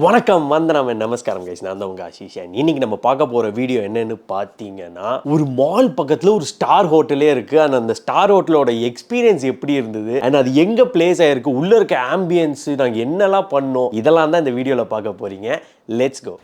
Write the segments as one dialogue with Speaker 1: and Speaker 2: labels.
Speaker 1: வணக்கம் வந்தனம் நமஸ்காரம் கைஸ், நான் தான் உங்க ஆஷிஷ். இன்னைக்கு நம்ம பார்க்க போற வீடியோ என்னன்னு பார்த்தீங்கன்னா, ஒரு மால் பக்கத்துல ஒரு ஸ்டார் ஹோட்டலே இருக்கு. அந்த ஸ்டார் ஹோட்டலோட எக்ஸ்பீரியன்ஸ் எப்படி இருந்தது அண்ட் அது எங்க பிளேஸ் ஆயிருக்கு, உள்ள இருக்க ஆம்பியன்ஸ், நாங்கள் என்னெல்லாம் பண்ணோம், இதெல்லாம் தான் இந்த வீடியோல பார்க்க போறீங்க. Let's go.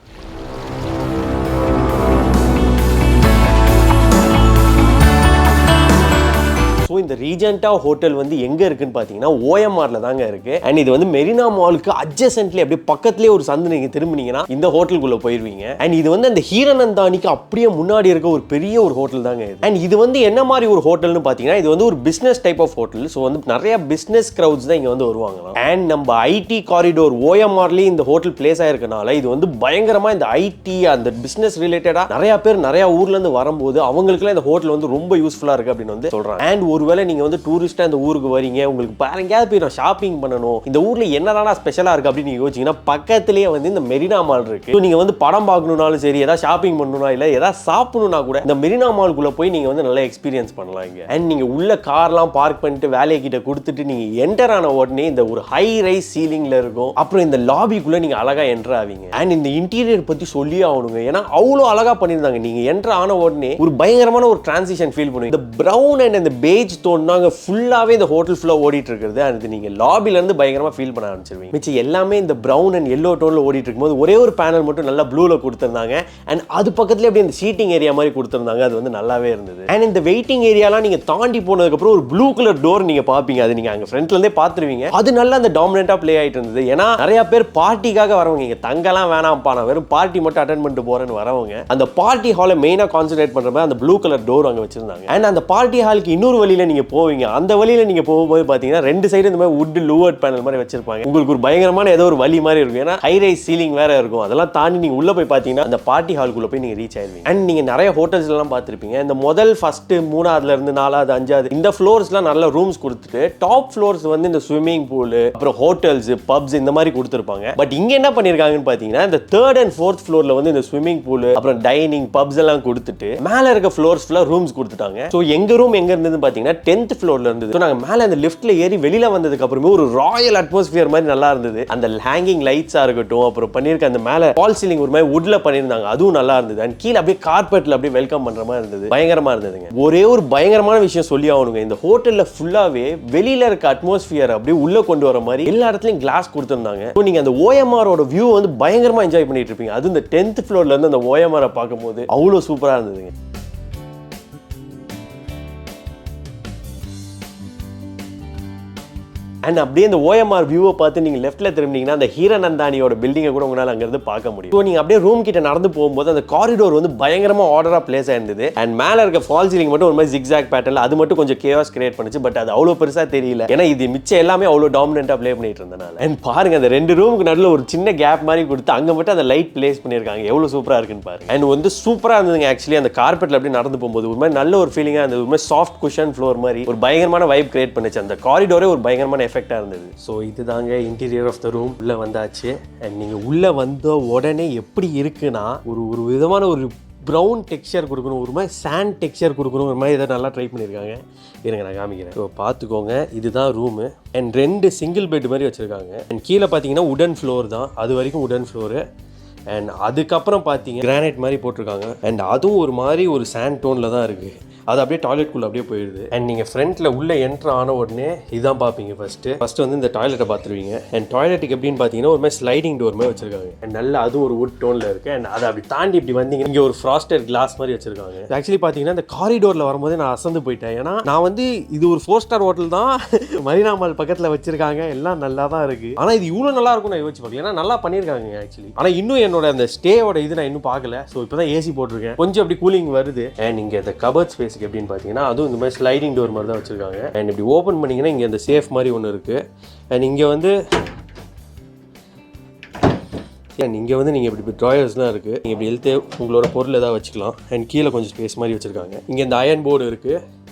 Speaker 1: ஸோ இந்த ரீஜெண்டா ஹோட்டல் வந்து எங்க இருக்குன்னு பார்த்தீங்கன்னா ஓஎம்ஆர்ல தாங்க இருக்கு. அண்ட் இது வந்து மெரினா மாலுக்கு அட்ஜசன்ட்லி அப்படியே பக்கத்துலேயே ஒரு சந்து நீங்க திரும்பினீங்கன்னா இந்த ஹோட்டலுக்குள்ள போயிருவீங்க. அண்ட் இது வந்து அந்த ஹீரநந்தானிக்கு அப்படியே முன்னாடி இருக்க ஒரு பெரிய ஒரு ஹோட்டல் தாங்க இது. அண்ட் இது வந்து என்ன மாதிரி ஒரு ஹோட்டல்னு பார்த்தீங்கன்னா, இது வந்து ஒரு business type of hotel. So வந்து நிறைய பிசினஸ் கிரௌட்ஸ் தான் இங்க வந்து வருவாங்க. அண்ட் நம்ம ஐடி காரிடோர் ஓஎம்ஆர்லேயே இந்த ஹோட்டல் பிளேஸ் ஆயிருக்கனால இது வந்து பயங்கரமா இந்த ஐடி அந்த பிசினஸ் ரிலேட்டடா நிறைய பேர் நிறைய ஊர்ல இருந்து வரும்போது அவங்களுக்குலாம் இந்த ஹோட்டல் வந்து ரொம்ப யூஸ்ஃபுல்லா இருக்கு அப்படின்னு வந்து சொல்றாங்க. அண்ட் ஒருவேளை நீங்க வந்து டூரிஸ்டா இந்த ஊருக்கு வரீங்க, உங்களுக்கு பாருங்க எங்கேயாவது போய் நான் ஷாப்பிங் பண்ணணும், இந்த ஊர்ல என்னடா ஸ்பெஷலா இருக்கு அப்படின்னு நீங்க யோசிச்சீங்கன்னா பக்கத்துலயே வந்து இந்த மெரினா மால் இருக்கு. ஸோ நீங்க வந்து படம் பார்க்கணும்னாலும் சரி, ஏதாவது ஷாப்பிங் பண்ணணும்னா இல்ல ஏதாவது சாப்பிடணும்னா கூட இந்த மெரினா மால்குள்ள போய் நீங்க வந்து நல்லா எக்ஸ்பீரியன்ஸ் பண்ணலாம் இங்க. அண்ட் நீங்க உள்ள கார்லாம் பார்க் பண்ணிட்டு வேலையை கிட்ட கொடுத்துட்டு நீங்க என்டர் ஆன உடனே இந்த ஒரு ஹை ரைஸ் சீலிங்ல இருக்கும். அப்புறம் இந்த லாபிக்குள்ள நீங்க அழகா என்டர் ஆவீங்க. அண்ட் இந்த இன்டீரியர் பத்தி சொல்லி ஆகணுங்க, ஏன்னா அவ்வளோ அழகா பண்ணியிருந்தாங்க. நீங்க என்டர் ஆன உடனே ஒரு பயங்கரமான ஒரு டிரான்சிஷன் ஃபீல் பண்ணுவீங்க. இந்த பிரவுன் அண்ட் இந்த பேஜ் தோன்னாங்க ஃபுல்லாவே இந்த ஹோட்டல் ஃபுல்லா ஓடிட்டு இருக்குது. அது நீங்க லாபில இருந்து பயங்கரமா ஃபீல் பண்ண ஆரம்பிச்சிருவீங்க. மிச்சம் எல்லாமே இந்த பிரவுன் அண்ட் எல்லோ டோன்ல ஓடிட்டு இருக்கும்போது ஒரே ஒரு பேனல் மட்டும் நல்லா ப்ளூல கொடுத்திருந்தாங்க. அண்ட் அது பக்கத்துல அப்படியே இந்த சீட்டிங் ஏரியா மாதிரி கொடுத்திருந்தாங்க. அது வந்து நல்லாவே இருந்தது. அண்ட் இந்த வெயிட்டிங் ஏரியாலாம் நீங்க தாண்டி போனதுக்கு அப்புறம் ஒரு ப்ளூ கலர் டோர் நீங்க பாப்பீங்க. அது நீங்க அங்க ஃப்ரண்ட்ல இருந்தே பாத்துருவீங்க. அது நல்லா அந்த டாமினன்ட்டா ப்ளே ஆயிட்டு இருந்தது. ஏன்னா நிறைய பேர் பார்ட்டிக்காக வரவங்க, இங்க தங்கலாம் வேணாம்ப்பா, நான் வெறும் பார்ட்டி மட்டும் அட்டென்ட் பண்ணிட்டு போறேன்னு வரவங்க அந்த பார்ட்டி ஹாலை மெயினா கான்சென்ட்ரேட் பண்ற மாதிரி அந்த ப்ளூ கலர் டோர் அங்க வச்சிருந்தாங்க. அண்ட் அந்த பார்ட்டி ஹாலுக்கு இன்னொரு வழியில நீங்க போவீங்க. அந்த வழியில நீங்க போகும்போது பாத்தீங்கன்னா ரெண்டு சைடு இந்த மாதிரி வுட் லூவர்ட் பேனல் மாதிரி வச்சிருப்பாங்க. உங்களுக்கு ஒரு பயங்கரமான ஏதோ ஒரு வழி மாதிரி இருக்கும். ஏன்னா ஹை ரைஸ் சீலிங் வேற இருக்கும். அதெல்லாம் தாண்டி நீங்க உள்ள போய் பாத்தீங்கன்னா அந்த பார்ட்டி ஹாலுக்குள்ள போய் நீங்க ரீச் ஆயிருவீங்க. அண்ட் நீங்க நிறைய ஹோட்டல்ஸ் எல்லாம் பார்த்திருப்பீங்க. இந்த முதல் ஃபர்ஸ்ட் 3ஆவதுல இருந்து 4ஆவது 5ஆவது இந்த ஃப்ளோர்ஸ்லாம் நல்ல ரூம்ஸ் கொடுத்துட்டு டாப் ஃப்ளோர்ஸ் வந்து இந்த ஸ்விம்மிங் பூல் அப்புறம் ஹோட்டல்ஸ் பப்ஸ் இந்த மாதிரி கொடுத்துருப்பாங்க. பட் இங்க என்ன பண்ணிருக்காங்கன்னு பாத்தீங்கன்னா, இந்த 3rd and 4th ஃப்ளோர்ல வந்து இந்த ஸ்விம்மிங் பூல் அப்புறம் டைனிங் பப்ஸ் எல்லாம் கொடுத்துட்டு மேல இருக்க ஃப்ளோர்ஸ் ஃபுல்லா ரூம்ஸ் கொடுத்துட்டாங்க. சோ எங்க ரூம் எங்க இருந்ததுன்னு பாத்தீங்கன்னா 10th ஃப்ளோர்ல இருந்தது. சோ நாங்க மேல அந்த லிஃப்ட்ல ஏறி வெளியில வந்ததுக்கு அப்புறமே ஒரு ராயல் அட்மாஸ்பியர் மாதிரி நல்லா இருந்தது. அந்த ஹேங்கிங் லைட்ஸா இருக்கட்டும், அப்புறம் பண்ணிருக்க அந்த மேல ஃபால் சீலிங் ஒரு மாதிரி வுட்ல பண்ணிருந்தாங்க, அதுவும் நல்லா இருந்தது. அண்ட் கீழ அப்படியே கார்பெட்ல அப்படியே வெல்கம் பண்ற மாதிரி இருந்தது. பயங்கரமா இருந்ததுங்க. ஒரே ஒரு பயங்கரமான விஷயம் சொல்லி ஆகணுங்க, இந்த ஹோட்டல்ல ஃபுல்லாவே வெளியில இருக்க அட்மாஸ்பியர் அப்படியே உள்ள கொண்டு வர மாதிரி எல்லா இடத்துலயும் கிளாஸ் கொடுத்திருந்தாங்க. ஸோ நீங்க அந்த ஓஎம்ஆரோட வியூ வந்து பயங்கரமா என்ஜாய் பண்ணிட்டு இருப்பீங்க. அது இந்த 10th ஃப்ளோர்ல இருந்து அந்த ஓஎம்ஆரை பார்க்கும்போது அவ்வளவு சூப்பரா இருந்ததுங்க. அண்ட் அப்படியே இந்த ஓஎம்ஆர் வியூவை பார்த்து நீங்கள் லெஃப்ட்டில் திரும்பினீங்கன்னா அந்த ஹீரநந்தானியோட பில்டிங்கை கூட உங்களால் அங்கேருந்து பார்க்க முடியும். ஸோ நீங்கள் அப்படியே ரூம் கிட்ட நடந்து போகும்போது அந்த காரிடோர் வந்து பயங்கரமாக ஆர்டராக பிளேஸ் ஆயிருந்தது. அண்ட் மேலே இருக்க ஃபால் சீலிங் மட்டும் ஒரு மாதிரி ஜிக்ஸாக் பேட்டர்ல அது மட்டும் கொஞ்சம் கேஆஸ் கிரியேட் பண்ணுச்சு. பட் அது அவ்வளோ பெருசாக தெரியல, ஏன்னா இது மிச்சம் எல்லாமே அவ்வளோ டாமினெண்ட்டாக ப்ளே பண்ணிட்டு இருந்தனால. அண்ட் பாருங்க, அந்த ரெண்டு ரூமுக்கு நடுவில் ஒரு சின்ன கேப் மாதிரி கொடுத்து அங்கே மட்டும் அந்த லைட் பிளேஸ் பண்ணியிருக்காங்க. எவ்வளோ சூப்பராக இருக்குன்னு பாருங்க. அண்ட் வந்து சூப்பராக இருந்ததுங்க. ஆக்சுவலி அந்த கார்பெட்டில் அப்படியே நடந்து போகும்போது ஒரு மாதிரி நல்ல ஒரு ஃபீலிங்காக இருந்தது. ஒரு மாதிரி சாஃப்ட் குஷன் ஃப்ளோர் மாதிரி ஒரு பயங்கரமான வைப் கிரியேட் பண்ணுச்சு. அந்த காரிடோரே ஒரு பயங்கரமான எஃபெக்டாக இருந்தது. ஸோ இதுதாங்க இன்டீரியர் ஆஃப் த ரூம். உள்ள வந்தாச்சு. அண்ட் நீங்கள் உள்ள வந்த உடனே எப்படி இருக்குன்னா, ஒரு விதமான ஒரு ப்ரௌன் டெக்ஸ்சர் கொடுக்கணும், ஒரு மாதிரி சாண்ட் டெக்ஸ்சர் கொடுக்கணும், ஒரு மாதிரி இதை நல்லா ட்ரை பண்ணியிருக்காங்க. இருங்க நான் காமிக்கிறேன். ஸோ பார்த்துக்கோங்க, இதுதான் ரூமு. அண்ட் 2 சிங்கிள் பெட் மாதிரி வச்சுருக்காங்க. அண்ட் கீழே பார்த்தீங்கன்னா உடன் ஃப்ளோர் தான், அது வரைக்கும் உடன் ஃப்ளோரு. அண்ட் அதுக்கப்புறம் பார்த்தீங்க கிரானைட் மாதிரி போட்டிருக்காங்க. அண்ட் அதுவும் ஒரு மாதிரி ஒரு சாண்ட் டோனில் தான் இருக்குது. அது அப்படியே டாய்லெட்குள்ளே அப்படியே போயிடுது. அண்ட் நீங்கள் ஃப்ரண்ட்டில் உள்ளே என்ட்ரு ஆன உடனே இதான் பார்ப்பீங்க. ஃபஸ்ட்டு வந்து இந்த டாய்லெட்டை பார்த்துருவீங்க. அண்ட் டாய்லெட்டுக்கு எப்படின்னு பார்த்தீங்கன்னா ஒரு மாதிரி ஸ்லைடிங் டோர் மாதிரி வச்சிருக்காங்க. அண்ட் நல்லா அதுவும் ஒரு வுட் டோனில் இருக்குது. அண்ட் அதை அப்படி தாண்டி இப்படி வந்தீங்க, இங்கே ஒரு ஃப்ராஸ்டட் கிளாஸ் மாதிரி வச்சிருக்காங்க. ஆக்சுவலி பார்த்தீங்கன்னா இந்த காரிடோரில் வரும்போது நான் அசந்து போயிட்டேன். ஏன்னா நான் வந்து இது ஒரு 4-star ஹோட்டல் தான், மரீனா மால் பக்கத்தில் வச்சிருக்காங்க, எல்லாம் நல்லா தான் இருக்குது. ஆனால் இது இவ்வளோ நல்லா இருக்கும் நான் யோசிச்சு பார்க்கல, ஏன்னா நல்லா பண்ணியிருக்காங்க ஆக்சுவலி. ஆனால் இன்னும் என்னோட அந்த ஸ்டேயோட இது நான் இன்னும் பார்க்கல. ஸோ இப்போ தான் ஏசி போட்டிருக்கேன், கொஞ்சம் அப்படி கூலிங் வருது. அண்ட் இங்கே இந்த கபர்ட் ஸ்பேஸ் எப்படின்னு பார்த்தீங்கன்னா அதுவும் இந்த மாதிரி ஸ்லைடிங் டோர் மாதிரி தான் வச்சிருக்காங்க. அண்ட் இப்படி ஓப்பன் பண்ணிங்கன்னா இங்கே இந்த சேஃப் மாதிரி ஒன்று இருக்குது. அண்ட் இங்கே வந்து நீங்கள் இப்படி ட்ராயர்ஸ்லாம் இருக்குது. நீங்கள் இப்படி எழுத்து உங்களோட பொருள் ஏதாவது வச்சுக்கலாம். அண்ட் கீழே கொஞ்சம் ஸ்பேஸ் மாதிரி வச்சுருக்காங்க. இங்கே இந்த அயன் போர்டு இருக்குது.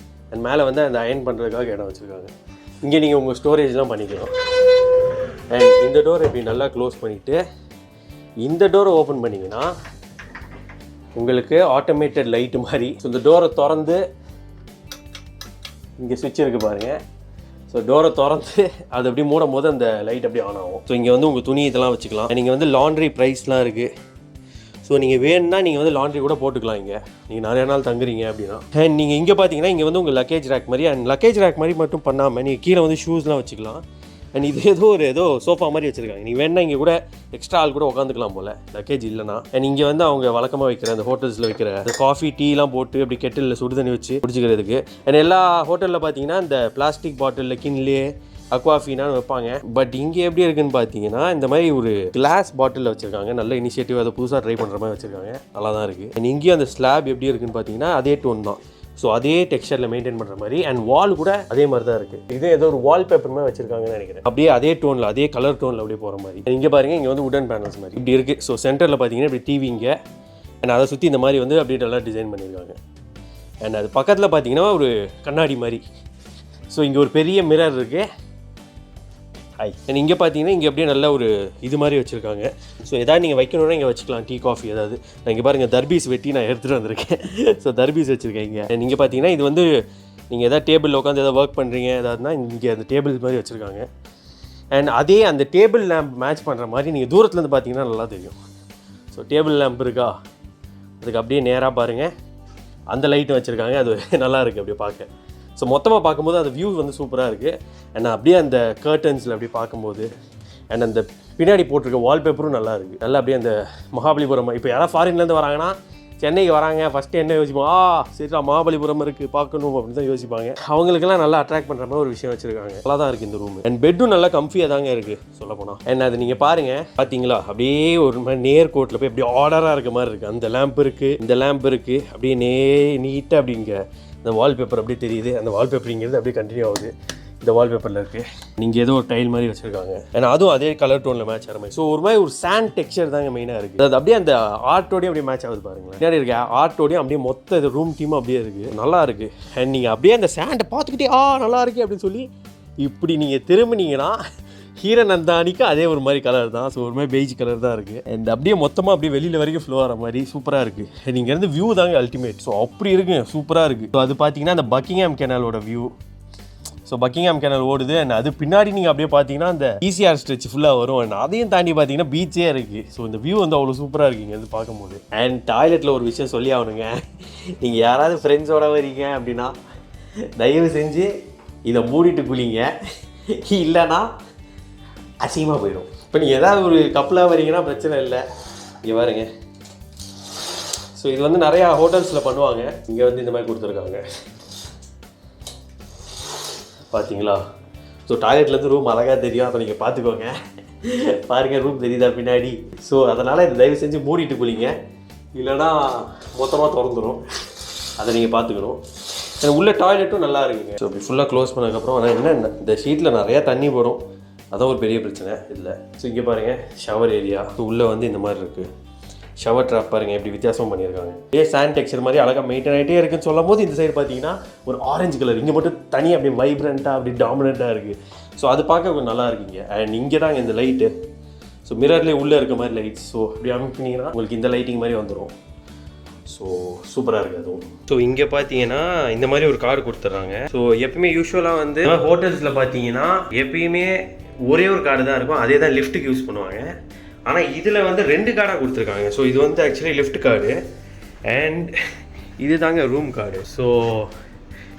Speaker 1: அண்ட் மேலே வந்து அந்த அயன் பண்ணுறதுக்காக இடம் வச்சுருக்காங்க. இங்கே நீங்கள் உங்கள் ஸ்டோரேஜ்லாம் பண்ணிக்கலாம். அண்ட் இந்த டோர் இப்படி நல்லா க்ளோஸ் பண்ணிவிட்டு இந்த டோரை ஓப்பன் பண்ணிங்கன்னா உங்களுக்கு ஆட்டோமேட்டட் லைட்டு மாதிரி. ஸோ இந்த டோரை திறந்து இங்கே சுவிட்ச் இருக்குது பாருங்கள். ஸோ ஸோ டோரை திறந்து அது அப்படியே மூடும் போது அந்த லைட் அப்படியே ஆன் ஆகும். ஸோ இங்கே வந்து உங்கள் துணி இதெல்லாம் வச்சுக்கலாம். நீங்கள் வந்து லாண்ட்ரி ப்ரைஸ்லாம் இருக்குது. ஸோ நீங்கள் வேணும்னா நீங்கள் வந்து லாண்ட்ரி கூட போட்டுக்கலாம். இங்கே நீங்கள் நிறைய நாள் தங்குறீங்க அப்படின்னா. அண்ட் நீங்கள் இங்கே பார்த்தீங்கன்னா இங்கே வந்து உங்கள் லக்கேஜ் ரேக் மாதிரி, அண்ட் லக்கேஜ் ரேக் மாதிரி மட்டும் பண்ணாமல் நீங்கள் கீழே வந்து ஷூஸ்லாம் வச்சுக்கலாம். அண்ட் இது ஏதோ சோஃபா மாதிரி வச்சுருக்காங்க. நீங்கள் வேணா இங்கே கூட எக்ஸ்ட்ரா ஆள் கூட உட்காந்துக்கலாம் போல் லக்கேஜ் இல்லைனா. அண்ட் இங்கே வந்து அவங்க வழக்கமாக வைக்கிற அந்த ஹோட்டல்ஸில் வைக்கிற அந்த காஃபி டீலாம் போட்டு அப்படி கெட்டிலில் சுடு தண்ணி வச்சு குடிச்சிக்கிறதுக்கு. அண்ட் எல்லா ஹோட்டலில் பார்த்தீங்கன்னா இந்த பிளாஸ்டிக் பாட்டிலில் கின்லே அக்வாஃபீனான்னு வைப்பாங்க. பட் இங்கே எப்படி இருக்குன்னு பார்த்தீங்கன்னா இந்த மாதிரி ஒரு கிளாஸ் பாட்டிலில் வச்சுருக்காங்க. நல்ல இனிஷியேட்டிவ், அதை புதுசாக ட்ரை பண்ணுற மாதிரி வச்சுருக்காங்க. நல்லா தான் இருக்குது. அண்ட் இங்கேயும் அந்த ஸ்லாப் எப்படி இருக்குன்னு பார்த்தீங்கன்னா அதே டோன் தான். ஸோ அதே டெக்ஸ்சரில் மெயின்டைன் பண்ணுற மாதிரி. அண்ட் வால் கூட அதே மாதிரி தான் இருக்குது. இது ஏதோ ஒரு வால் பேப்பர் மாதிரி வச்சிருக்காங்கன்னு நினைக்கிறேன். அப்படியே அதே டோனில், அதே கலர் டோனில் அப்படியே போகிற மாதிரி. இங்கே பாருங்கள், இங்கே வந்து உடன் பேனல்ஸ் மாதிரி இப்படி இருக்குது. ஸோ சென்டரில் பார்த்தீங்கன்னா இப்படி டிவி இங்கே, அண்ட் அதை சுற்றி இந்த மாதிரி வந்து அப்படியே நல்லா டிசைன் பண்ணியிருக்காங்க. அண்ட் அது பக்கத்தில் பார்த்தீங்கன்னா ஒரு கண்ணாடி மாதிரி. ஸோ இங்கே ஒரு பெரிய மிரர் இருக்குது. அண்ட் இங்கே பார்த்தீங்கன்னா இங்கே அப்படியே நல்ல ஒரு இது மாதிரி வச்சுருக்காங்க. ஸோ எதாவது நீங்கள் வைக்கணுன்னா இங்கே வச்சுக்கலாம், டீ காஃபி ஏதாவது. நான் இங்கே பாருங்கள் தர்பீஸ் வெட்டி நான் எடுத்துகிட்டு வந்திருக்கேன். ஸோ தர்பீஸ் வச்சுருக்கேன் இங்கே. அண்ட் இங்கே பார்த்தீங்கன்னா இது வந்து நீங்கள் எதாவது டேபிளில் உட்காந்து எதாவது ஒர்க் பண்ணுறீங்க ஏதாவதுனா இங்கே அந்த டேபிள் மாதிரி வச்சுருக்காங்க. அண்ட் அதே அந்த டேபிள் லேம்ப் மேட்ச் பண்ணுற மாதிரி நீங்கள் தூரத்துலேருந்து பார்த்தீங்கன்னா நல்லா தெரியும். ஸோ டேபிள் லேம்ப் இருக்கா, அதுக்கு அப்படியே நேராக பாருங்கள் அந்த லைட்டு வச்சுருக்காங்க. அது நல்லா இருக்குது அப்படியே பார்க்க. ஸோ மொத்தமாக பார்க்கும்போது அந்த வியூ வந்து சூப்பராக இருக்குது. அண்ட் அப்படியே அந்த கர்டன்ஸில் அப்படி பார்க்கும்போது அண்ட் அந்த பின்னாடி போட்டிருக்க வால்பேப்பரும் நல்லா இருக்குது. நல்லா அப்படியே அந்த மகாபலிபுரம். இப்போ யாராவது ஃபாரின்லேருந்து வராங்கன்னா சென்னைக்கு வராங்க, ஃபஸ்ட்டு என்ன யோசிப்போம், சரிடா மகாபலிபுரம் இருக்குது பார்க்கணும் அப்படின்னு தான் யோசிப்பாங்க. அவங்களுக்கெல்லாம் நல்லா அட்ராக்ட் பண்ணுற மாதிரி ஒரு விஷயம் வச்சுருக்காங்க. நல்லா தான் இருக்குது இந்த ரூம். அண்ட் பெட்டும் நல்லா கம்ஃபியாக தாங்க இருக்குது சொல்ல போனால். அண்ட் அது நீங்கள் பாருங்கள், பார்த்தீங்களா அப்படியே ஒரு மாதிரி நேர்கோட்டில் போய் அப்படியே ஆர்டராக இருக்க மாதிரி இருக்குது. அந்த லேம்ப் இருக்குது, இந்த லேம்ப் இருக்குது, அப்படியே நீட்டாக அப்படிங்க இந்த வால்பேப்பர் அப்படியே தெரியுது. அந்த வால்பேப்பரிங்கிறது அப்படியே கண்டினியூ ஆகுது. இந்த வால்பேப்பரில் இருக்குது. நீங்கள் ஏதோ ஒரு டைல் மாதிரி வச்சுருக்காங்க. ஏன்னா அதுவும் அதே கலர் டோனில் மேட்ச் ஆகிற மாதிரி. ஸோ ஒரு மாதிரி ஒரு சாண்ட் டெக்ஸ்சர் தாங்க மெயினாக இருக்குது. அது அப்படியே அந்த ஆர்ட்டோடையும் அப்படியே மேட்ச் ஆகுது பாருங்களேன். பின்னாடி இருக்க ஆர்ட்டோடையும் அப்படியே மொத்த இது ரூம் டீமும் அப்படியே இருக்குது. நல்லா இருக்குது. அண்ட் நீங்கள் அப்படியே அந்த சாண்டை பார்த்துக்கிட்டே நல்லா இருக்குது அப்படின்னு சொல்லி இப்படி நீங்கள் திரும்பினீங்கன்னா ஹீரநந்தானிக்கு அதே ஒரு மாதிரி கலர் தான். ஸோ ஒரு மாதிரி பெய்ஜ் கலர் தான் இருக்குது. அண்ட் அப்படியே மொத்தமாக அப்படியே வெளியில் வரைக்கும் ஃப்ளோ ஆகிற மாதிரி சூப்பராக இருக்குது. நீங்கள் இருந்து வியூ தாங்க அல்டிமேட். ஸோ அப்படி இருக்குங்க, சூப்பராக இருக்குது. ஸோ அது பார்த்தீங்கன்னா அந்த பக்கிங்ஹாம் கேனலோட வியூ. ஸோ பக்கிங்ஹாம் கேனல் ஓடுது. அண்ட் அது பின்னாடி நீங்கள் அப்படியே பார்த்தீங்கன்னா அந்த ஈசிஆர் ஸ்ட்ரெச் ஃபுல்லாக வரும். அண்ட் அதையும் தாண்டி பார்த்தீங்கன்னா பீச்சே இருக்குது. ஸோ இந்த வியூ வந்து அவ்வளோ சூப்பராக இருக்குங்க அது பார்க்கும்போது. அண்ட் டாய்லெட்டில் ஒரு விஷயம் சொல்லி ஆகணுங்க. நீங்கள் யாராவது ஃப்ரெண்ட்ஸோட வரீங்க அப்படின்னா தயவு செஞ்சு இதை மூடிட்டு குளிங்க, இல்லைன்னா அசிங்கமாக போயிடும். இப்போ நீங்கள் ஏதாவது ஒரு கப்பலாக வரீங்கன்னா பிரச்சனை இல்லை. இங்கே பாருங்க. ஸோ இது வந்து நிறையா ஹோட்டல்ஸில் பண்ணுவாங்க. இங்கே வந்து இந்த மாதிரி கொடுத்துருக்காங்க பார்த்தீங்களா. ஸோ டாய்லெட்லேருந்து ரூம் அழகாக தெரியும். அதை நீங்கள் பார்த்துக்கோங்க. பாருங்கள் ரூம் தெரியுதா பின்னாடி. ஸோ அதனால் இதை தயவு செஞ்சு மூடிட்டு குளிங்க, இல்லைனா மொத்தமாக திறந்துடும். அதை நீங்கள் பார்த்துக்கணும். உள்ள டாய்லெட்டும் நல்லா இருக்குங்க. ஸோ இப்படி ஃபுல்லாக க்ளோஸ் பண்ணதுக்கப்புறம் ஆனால் என்ன இந்த ஷீட்டில் நிறையா தண்ணி போடும், அதான் ஒரு பெரிய பிரச்சனை இல்லை. ஸோ இங்கே பாருங்கள் ஷவர் ஏரியா. ஸோ உள்ளே வந்து இந்த மாதிரி இருக்குது. ஷவர் ட்ராப் பாருங்கள் எப்படி வித்தியாசம் பண்ணியிருக்காங்க. சாண்ட் டெக்ஸ்சர் மாதிரி அழகாக மெயின்டைன் ஆகிட்டே இருக்குன்னு சொல்லும் போது இந்த சைடு பார்த்தீங்கன்னா ஒரு ஆரஞ்சு கலர் இங்கே மட்டும் தனியாக அப்படியே வைப்ரண்ட்டாக அப்படி டாமினண்ட்டாக இருக்குது. ஸோ அது பார்க்க கொஞ்சம் நல்லா இருக்குங்க. அண்ட் இங்கே தாங்க இந்த லைட்டு. ஸோ மிரர்லேயே உள்ளே இருக்க மாதிரி லைட்ஸ். ஸோ அப்படி அமைப்பினீங்கன்னா உங்களுக்கு இந்த லைட்டிங் மாதிரி வந்துடும். ஸோ சூப்பராக இருக்குது அதுவும். ஸோ இங்கே பார்த்தீங்கன்னா இந்த மாதிரி ஒரு கார்டு கொடுத்துட்றாங்க. ஸோ எப்பயுமே யூஸ்வலாக வந்து ஹோட்டல்ஸில் பார்த்தீங்கன்னா எப்பயுமே ஒரே ஒரு கார்டு தான் இருக்கும். அதே தான் லிஃப்ட்டுக்கு யூஸ் பண்ணுவாங்க. ஆனால் இதில் வந்து 2 கார்டாக கொடுத்துருக்காங்க. ஸோ இது வந்து ஆக்சுவலி லிஃப்ட் கார்டு அண்ட் இது தாங்க ரூம் கார்டு. ஸோ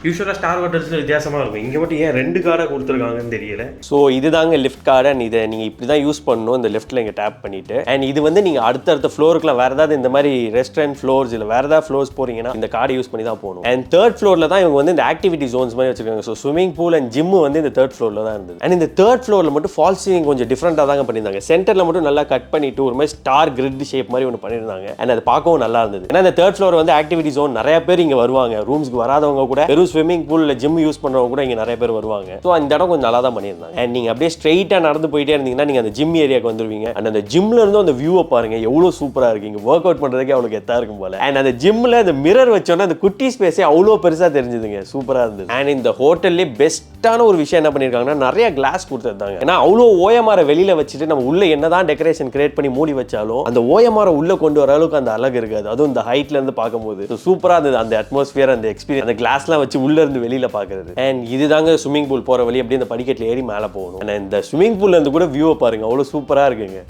Speaker 1: யூஸ்வலாக ஸ்டார் ஹோட்டல்ஸில் வித்தியாசமாக இருக்கும். இங்கே மட்டும் ஏன் 2 கார்டாக கொடுத்துருக்காங்கன்னு தெரியல. ஸோ இது தாங்க லிஃப்ட் கார்டு. அண்ட் இதை நீங்கள் இப்படி தான் யூஸ் பண்ணணும், இந்த லிஃப்ட்டில் இங்கே டேப் பண்ணிவிட்டு. அண்ட் இது வந்து நீங்கள் அடுத்தடுத்த ஃப்ளோருக்குலாம் வேறு ஏதாவது இந்த மாதிரி ரெஸ்டாரண்ட் ஃப்ளோர்ஸ் இல்லை வேறு ஏதாவது ஃப்ளோர்ஸ் போகிறீங்கன்னா இந்த கார்டு யூஸ் பண்ணி தான் போகணும். அண்ட் 3rd ஃப்ளோரில் தான் இவங்க வந்து இந்த ஆக்டிவிட்டி ஜோன்ஸ் மாதிரி வச்சுருக்காங்க. So swimming pool and gym வந்து இந்த 3rd ஃப்ளோரில் தான் இருந்தது. அண்ட் இந்த 3rd ஃப்ளோரில் மட்டும் ஃபால் சீலிங் கொஞ்சம் டிஃப்ரெண்ட்டாக தாங்க பண்ணியிருந்தாங்க. சென்டரில் மட்டும் நல்லா கட் பண்ணிவிட்டு ஒரு மாதிரி ஸ்டார் கிரிட் ஷேப் மாதிரி ஒன்று பண்ணியிருந்தாங்க. அண்ட் அது பார்க்கவும் நல்லா இருந்தது. ஏன்னா இந்த 3rd ஃப்ளோர் வந்து ஆக்டிவிட்டி ஜோன் நிறைய பேர் இங்கே வருவாங்க. ரூம்ஸ்க்கு வராதவங்க கூட வெறும் ஸ்விமிங் பூல் இல்லை ஜிம் யூஸ் பண்ணுறவங்க கூட இங்கே நிறைய பேர் வருவாங்க. ஸோ அந்த இடம் கொஞ்சம் நல்லா தான் பண்ணியிருந்தாங்க. அண்ட் நீங்கள் அப்படியே ஸ்ட்ரெயிட்டாக நடந்து போயிட்டே இருந்தீங்கன்னா நீங்கள் அந்த ஜிம் ஏரியாவுக்கு வந்துருவீங்க. அண்ட் அந்த ஜிம்ல இருந்து அந்த வியூவை பாருங்க எவ்வளோ சூப்பராக இருக்கு. இங்கே ஒர்க் அவுட் பண்ணுறதுக்கே அவ்வளோ கெத்தாக இருக்கும் போல. அண்ட் அந்த ஜிம்மில் அந்த மிரர் வச்சோன்னா அந்த குட்டி ஸ்பேஸே அவ்வளோ பெருசாக தெரிஞ்சுதுங்க. சூப்பராக இருந்தது. அண்ட் இந்த ஹோட்டல்லே பெஸ்ட்டாக பெஸ்ட்டான ஒரு விஷயம் என்ன பண்ணியிருக்காங்கன்னா நிறைய கிளாஸ் கொடுத்துருந்தாங்க. ஏன்னா அவ்வளோ ஓஎம்ஆரை வெளியில வச்சுட்டு நம்ம உள்ள என்னதான் டெக்கரேஷன் கிரியேட் பண்ணி மூடி வச்சாலும் அந்த ஓஎம்ஆரை உள்ள கொண்டு வர அளவுக்கு அந்த அழகு இருக்காது. அதுவும் இந்த ஹைட்ல இருந்து பார்க்கும்போது சூப்பரா இருந்தது அந்த அட்மாஸ்பியர், அந்த எக்ஸ்பீரியன்ஸ், அந்த கிளாஸ்லாம் வச்சு உள்ள இருந்து வெளியில பாக்குறது. அண்ட் இதுதாங்க ஸ்விமிங் பூல் போற வழி. அப்படியே இந்த படிக்கட்டில் ஏறி மேலே போகணும். அண்ட் இந்த ஸ்விமிங் பூல்ல இருந்து கூட வியூவை பாருங்க, அவ்வளோ சூப்பரா இருக்குங்க.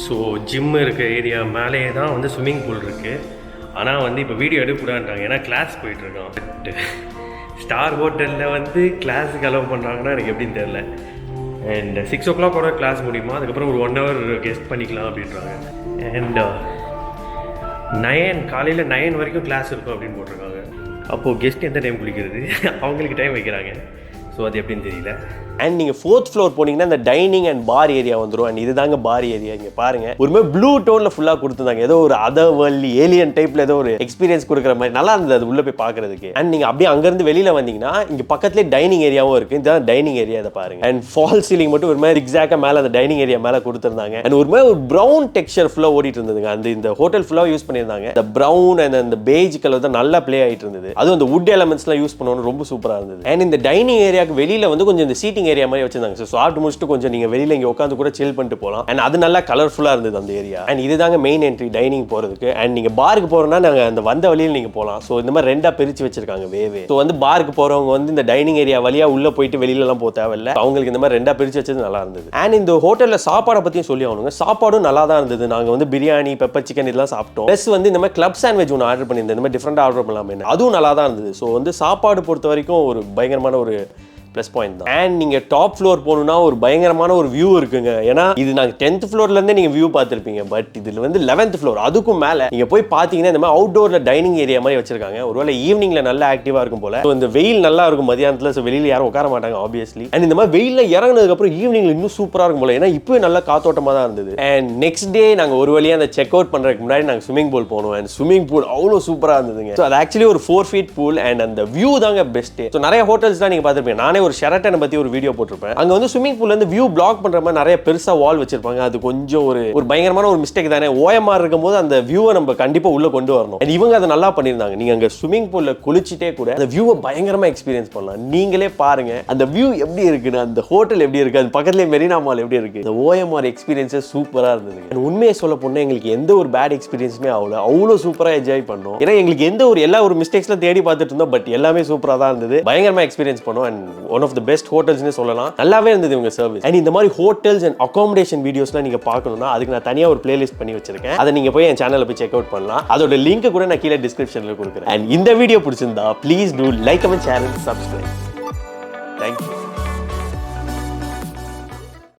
Speaker 1: ஸோ ஜிம் இருக்க ஏரியா மேலேயே தான் வந்து ஸ்விம்மிங் பூல் இருக்குது. ஆனால் வந்து இப்போ வீடியோ எடுக்கக்கூடாதுன்றாங்க, ஏன்னா கிளாஸ் போயிட்டுருக்கோம். பட் ஸ்டார் ஹோட்டலில் வந்து கிளாஸுக்கு அலோவ் பண்ணுறாங்கன்னா எனக்கு எப்படின்னு தெரில. அண்ட் 6 o'clock கிளாஸ் முடியுமா, அதுக்கப்புறம் ஒரு 1 hour கெஸ்ட் பண்ணிக்கலாம் அப்படின்றாங்க. அண்ட் 9 காலையில் 9 வரைக்கும் கிளாஸ் இருக்கும் அப்படின்னு போட்டிருக்காங்க. அப்போது கெஸ்ட் எந்த டைம் குளிக்கிறது? அவங்களுக்கு டைம் வைக்கிறாங்க. ஸோ அது எப்படின்னு தெரியல. அண்ட் நீங்கள் 4th floor போனீங்கன்னா இந்த டைனிங் அண்ட் பார் ஏரியா வந்துடும். அண்ட் இதுதாங்க பார் ஏரியா. இங்கே பாருங்க, ஒருமே ப்ளூ டோனில் ஃபுல்லாக கொடுத்துருந்தாங்க. ஏதோ ஒரு அதர் வேர்ல்டு ஏலியன் டைப்பில் ஏதோ ஒரு எக்ஸ்பீரியன்ஸ் கொடுக்குற மாதிரி நல்லா இருந்தது அது உள்ளே போய் பார்க்குறதுக்கு. அண்ட் நீங்கள் அப்படியே அங்கேருந்து வெளியில் வந்தீங்கன்னா இங்கே பக்கத்துலேயே டைனிங் ஏரியாவும் இருக்குது. இதுதான் டைனிங் ஏரியா. இதை பாருங்க. அண்ட் ஃபால் சீலிங் மட்டும் ஒரு மாதிரி எக்ஸாக்டாக மேலே அந்த டைனிங் ஏரியா மேலே கொடுத்துருந்தாங்க. அண்ட் ஒரு மாதிரி ஒரு ப்ரௌன் டெக்ஸ்சர் ஃபுல்லாக ஓடிட்டு இருந்ததுங்க. இந்த ஹோட்டல் ஃபுல்லாக யூஸ் பண்ணியிருந்தாங்க. இந்த ப்ரௌன் அண்ட் அந்த பேஜ் கலர் தான் நல்லா ப்ளே ஆகிட்டு இருந்தது. அதுவும் அந்த வுட் எலமெண்ட்ஸ்லாம் யூஸ் பண்ணணும், ரொம்ப சூப்பராக இருந்தது. அண்ட் இந்த டைனிங் ஏரியாவுக்கு வெளியில் வந்து கொஞ்சம் இந்த சீட்டிங் ஏரியா மாதிரி வச்சிருந்தாங்க. ஸோ சாப்பிட்டு முடிச்சுட்டு கொஞ்சம் நீங்கள் வெளியில் இங்கே உட்காந்து கூட சில் பண்ணிட்டு போகலாம். அண்ட் அது நல்லா கலர்ஃபுல்லாக இருந்தது அந்த ஏரியா. அண்ட் இதுதாங்க மெயின் என்ட்ரி டைனிங் போகிறதுக்கு. அண்ட் நீங்கள் பாருக்கு போகிறோம்னா நாங்கள் அந்த வந்த வழியில் நீங்கள் போகலாம். ஸோ இந்த மாதிரி 2ஆக பிரித்து வச்சிருக்காங்க வேவே. ஸோ வந்து பாருக்கு போகிறவங்க வந்து இந்த டைனிங் ஏரியா வழியாக உள்ளே போயிட்டு வெளியிலலாம் போக தேவையில்லை. அவங்களுக்கு இந்த மாதிரி 2ஆக பிரித்து வச்சது நல்லா இருந்தது. அண்ட் இந்த ஹோட்டலில் சாப்பாடை பற்றியும் சொல்லி ஆகணுங்க. சாப்பாடும் நல்லா தான் இருந்தது. நாங்கள் வந்து பிரியாணி, பெப்பர் சிக்கன் இதெல்லாம் சாப்பிட்டோம். ப்ளஸ் வந்து இந்த மாதிரி கிளப் சாண்ட்விச் ஒன்று ஆர்டர் பண்ணியிருந்தேன். இந்த மாதிரி டிஃப்ரெண்டாக ஆர்டர் பண்ணலாமே, அதுவும் நல்லா தான் இருந்தது. ஸோ வந்து சாப்பாடு பொறுத்த வரைக்கும் ஒரு பயங்கரமான ஒரு ப்ளஸ் பாயிண்ட் தான். அண்ட் நீங்கள் டாப் ஃப்ளோர் போகணுன்னா ஒரு பயங்கரமான ஒரு வியூ இருக்குங்க. ஏன்னா இது நாங்கள் 10th floorலேருந்தே நீங்கள் வியூ பார்த்துருப்பீங்க. பட் இதில் வந்து 11th floor அதுக்கும் மேலே நீங்கள் போய் பார்த்தீங்கன்னா இந்த மாதிரி அவுட்டோரில் டைனிங் ஏரியா மாதிரி வச்சிருக்காங்க. ஒருவேளை ஈவினிங்கில் நல்லா ஆக்டிவாக இருக்கும் போல. ஸோ இந்த வெயில் நல்லா இருக்கும் மதியானத்தில். ஸோ வெளியில் யாரும் உட்கார மாட்டாங்க ஆப்வியஸ்லி. அண்ட் இந்த மாதிரி வெயிலில் இறங்கினதுக்கப்புறம் ஈவினிங்கில் இன்னும் சூப்பராக இருக்கும் போல. ஏன்னா இப்போ நல்லா காத்தோட்டமாக தான் இருந்தது. அண்ட் நெக்ஸ்ட் டே நாங்கள் ஒரு வழியாக அந்த செக் அவுட் பண்ணுறதுக்கு முன்னாடி நாங்கள் ஸ்விமிங் பூல் போனோம். அண்ட் ஸ்விமிங் பூல் அவ்வளோ சூப்பராக இருந்ததுங்க. ஸோ அது ஆக்சுவலி ஒரு 4 feet பூல். அண்ட் அந்த வியூ தாங்க பெஸ்ட்டு. ஸோ நிறைய ஹோட்டல்ஸ் தான் நீங்கள் பார்த்துருப்பீங்க. நானே ஒரு ஷெரட்டனை பற்றி ஒரு வீடியோ போட்டிருப்பேன். அங்க வந்து ஸ்விமிங் பூல்ல இருந்து வியூ பிளாக் பண்ற மாதிரி நிறைய பெருசா வால் வச்சிருப்பாங்க. அது கொஞ்சம் ஒரு பயங்கரமான ஒரு மிஸ்டேக் தானே. ஓஎம்ஆர் இருக்கும்போது அந்த வியூவை நம்ம கண்டிப்பா உள்ள கொண்டு வரணும். இவங்க அதை நல்லா பண்ணியிருந்தாங்க. நீங்க அங்க ஸ்விமிங் பூல்ல குளிச்சுட்டே கூட அந்த வியூவை பயங்கரமா எக்ஸ்பீரியன்ஸ் பண்ணலாம். நீங்களே பாருங்க அந்த வியூ எப்படி இருக்குன்னு, அந்த ஹோட்டல் எப்படி இருக்கு, அது பக்கத்துலேயே மெரினா மால் எப்படி இருக்கு. இந்த ஓஎம்ஆர் எக்ஸ்பீரியன்ஸே சூப்பரா இருந்தது. உண்மையை சொல்ல போனா எங்களுக்கு எந்த ஒரு பேட் எக்ஸ்பீரியன்ஸுமே ஆகல. அவ்வளோ சூப்பரா என்ஜாய் பண்ணோம். ஏன்னா எங்களுக்கு எந்த ஒரு எல்லா ஒரு மிஸ்டேக்ஸ்லாம் தேடி பார்த்துட்டு இருந்தோம். பட் எல்லாமே சூப்பரா தான் இருந்தது. பயங்கரமா எக்ஸ்பீரியன்ஸ் பண்ணோம். And one of the best ஹோட்டல்ஸ்னே சொல்லலாம். நல்லாவே இருந்தது இவங்க சர்வீஸ். அண்ட் இந்த மாதிரி ஹோட்டல்ஸ் அண்ட் அகாமடேஷன் வீடியோஸ்லாம் நீங்க பார்க்கணும்னா அதுக்கு நான் தனியா ஒரு பிளேலிஸ்ட் பண்ணி வச்சிருக்கேன். அதை நீங்க போய் என் சேனல்ல போய் செக் அவுட் பண்ணலாம். அதோட லிங்க் கூட நான் கீழே டிஸ்கிரிப்ஷன்ல கொடுக்குறேன். அண்ட் இந்த வீடியோ பிடிச்சிருந்தா please do like, comment, share and subscribe. Thank you.